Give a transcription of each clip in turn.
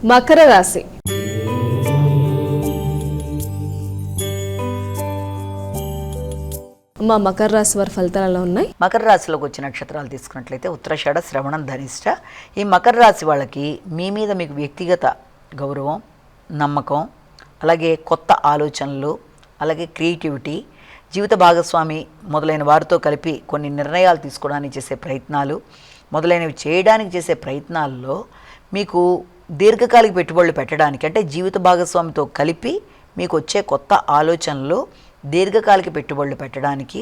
మకర రాశి. అమ్మ, మకర రాశి వారి ఫలితాలు ఎలా ఉన్నాయి? మకర రాశిలోకి వచ్చే నక్షత్రాలు తీసుకున్నట్లయితే ఉత్తరాషాఢ, శ్రవణం, ధనిష్ట. ఈ మకర రాశి వాళ్ళకి మీ మీద మీకు వ్యక్తిగత గౌరవం, నమ్మకం, అలాగే కొత్త ఆలోచనలు, అలాగే క్రియేటివిటీ, జీవిత భాగస్వామి మొదలైన వారితో కలిపి కొన్ని నిర్ణయాలు తీసుకోవడానికి చేసే ప్రయత్నాలు మొదలైనవి చేయడానికి చేసే ప్రయత్నాల్లో మీకు దీర్ఘకాలిక పెట్టుబడులు పెట్టడానికి, అంటే జీవిత భాగస్వామితో కలిపి మీకు వచ్చే కొత్త ఆలోచనలు దీర్ఘకాలిక పెట్టుబడులు పెట్టడానికి,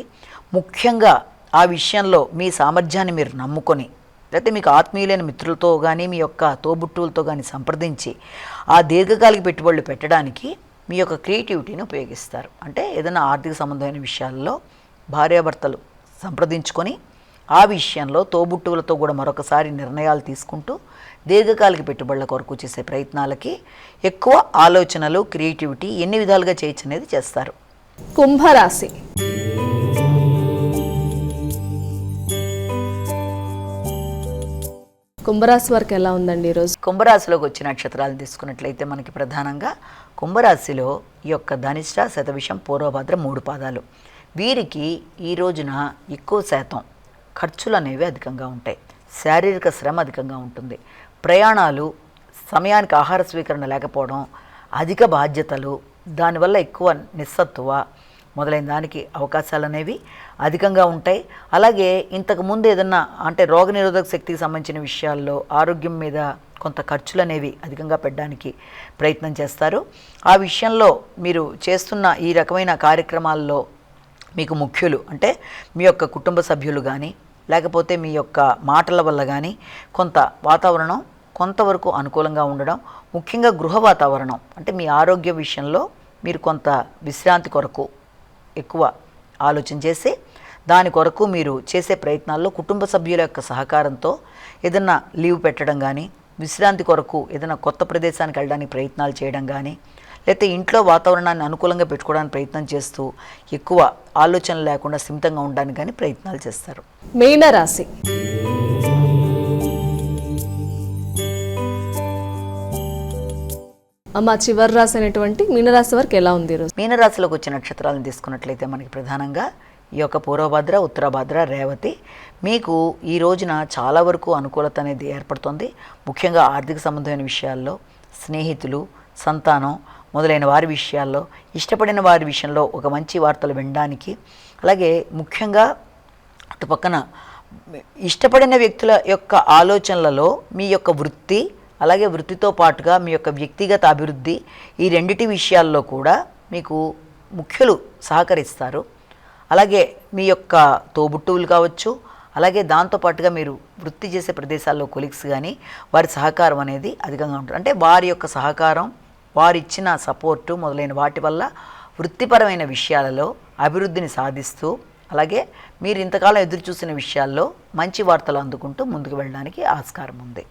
ముఖ్యంగా ఆ విషయంలో మీ సామర్థ్యాన్ని మీరు నమ్ముకొని, లేకపోతే మీకు ఆత్మీయులైన మిత్రులతో కానీ మీ యొక్క తోబుట్టువులతో కానీ సంప్రదించి ఆ దీర్ఘకాలిక పెట్టుబడులు పెట్టడానికి మీ యొక్క క్రియేటివిటీని ఉపయోగిస్తారు. అంటే ఏదైనా ఆర్థిక సంబంధమైన విషయాల్లో భార్యాభర్తలు సంప్రదించుకొని ఆ విషయంలో తోబుట్టువులతో కూడా మరొకసారి నిర్ణయాలు తీసుకుంటూ దీర్ఘకాలిక పెట్టుబడుల కొరకు చేసే ప్రయత్నాలకి ఎక్కువ ఆలోచనలు, క్రియేటివిటీ ఎన్ని విధాలుగా చేయొచ్చు అనేది చేస్తారు. కుంభరాశి. కుంభరాశి వారికి ఎలా ఉందండి ఈరోజు? కుంభరాశిలోకి వచ్చిన నక్షత్రాలు తీసుకున్నట్లయితే మనకి ప్రధానంగా కుంభరాశిలో ఈ యొక్క ధనిష్ట, శతభిషం, పూర్వభద్ర 3 పాదాలు. వీరికి ఈ రోజున ఎక్కువ శాతం ఖర్చులు అనేవి అధికంగా ఉంటాయి. శారీరక శ్రమ అధికంగా ఉంటుంది. ప్రయాణాలు, సమయానికి ఆహార స్వీకరణ లేకపోవడం, అధిక బాధ్యతలు, దానివల్ల ఎక్కువ నిస్సత్తువ మొదలైన దానికి అవకాశాలు అనేవి అధికంగా ఉంటాయి. అలాగే ఇంతకుముందు ఏదన్నా అంటే రోగనిరోధక శక్తికి సంబంధించిన విషయాల్లో ఆరోగ్యం మీద కొంత ఖర్చులు అనేవి అధికంగా పెట్టడానికి ప్రయత్నం చేస్తారు. ఆ విషయంలో మీరు చేస్తున్న ఈ రకమైన కార్యక్రమాల్లో మీకు ముఖ్యులు అంటే మీ యొక్క కుటుంబ సభ్యులు కానీ, లేకపోతే మీ యొక్క మాటల వల్ల కానీ కొంత వాతావరణం కొంతవరకు అనుకూలంగా ఉండడం, ముఖ్యంగా గృహ వాతావరణం అంటే మీ ఆరోగ్య విషయంలో మీరు కొంత విశ్రాంతి కొరకు ఎక్కువ ఆలోచన చేసి దాని కొరకు మీరు చేసే ప్రయత్నాల్లో కుటుంబ సభ్యుల యొక్క సహకారంతో ఏదన్నా లీవ్ పెట్టడం కానీ, విశ్రాంతి కొరకు ఏదైనా కొత్త ప్రదేశానికి వెళ్ళడానికి ప్రయత్నాలు చేయడం కానీ, లేకపోతే ఇంట్లో వాతావరణాన్ని అనుకూలంగా పెట్టుకోవడానికి ప్రయత్నం చేస్తూ ఎక్కువ ఆలోచనలు లేకుండా స్థిమితంగా ఉండడానికి కానీ ప్రయత్నాలు చేస్తారు. మీనరాశి. అమ్మ, చివరి రాశి అయినటువంటి మీనరాశి వారికి ఎలా ఉంది ఈరోజు? మీనరాశిలోకి వచ్చిన నక్షత్రాలను తీసుకున్నట్లయితే మనకి ప్రధానంగా ఈ యొక్క పూర్వభద్ర, ఉత్తరభద్ర, రేవతి. మీకు ఈ రోజున చాలా వరకు అనుకూలత అనేది ఏర్పడుతుంది. ముఖ్యంగా ఆర్థిక సంబంధమైన విషయాల్లో, స్నేహితులు, సంతానం మొదలైన వారి విషయాల్లో, ఇష్టపడిన వారి విషయంలో ఒక మంచి వార్తలు వినడానికి, అలాగే ముఖ్యంగా అటు పక్కన ఇష్టపడిన వ్యక్తుల యొక్క ఆలోచనలలో మీ యొక్క వృత్తి, అలాగే వృత్తితో పాటుగా మీ యొక్క వ్యక్తిగత అభివృద్ధి, ఈ రెండిటి విషయాల్లో కూడా మీకు ముఖ్యులు సహకరిస్తారు. అలాగే మీ యొక్క తోబుట్టువులు కావచ్చు, అలాగే దాంతోపాటుగా మీరు వృత్తి చేసే ప్రదేశాల్లో కొలీగ్స్ కానీ వారి సహకారం అనేది అధికంగా ఉంటుంది. అంటే వారి యొక్క సహకారం, వారిచ్చిన సపోర్టు మొదలైన వాటి వల్ల వృత్తిపరమైన విషయాలలో అభివృద్ధిని సాధిస్తూ, అలాగే మీరు ఇంతకాలం ఎదురు చూసిన విషయాల్లో మంచి వార్తలు అందుకుంటూ ముందుకు వెళ్ళడానికి ఆస్కారం ఉంది.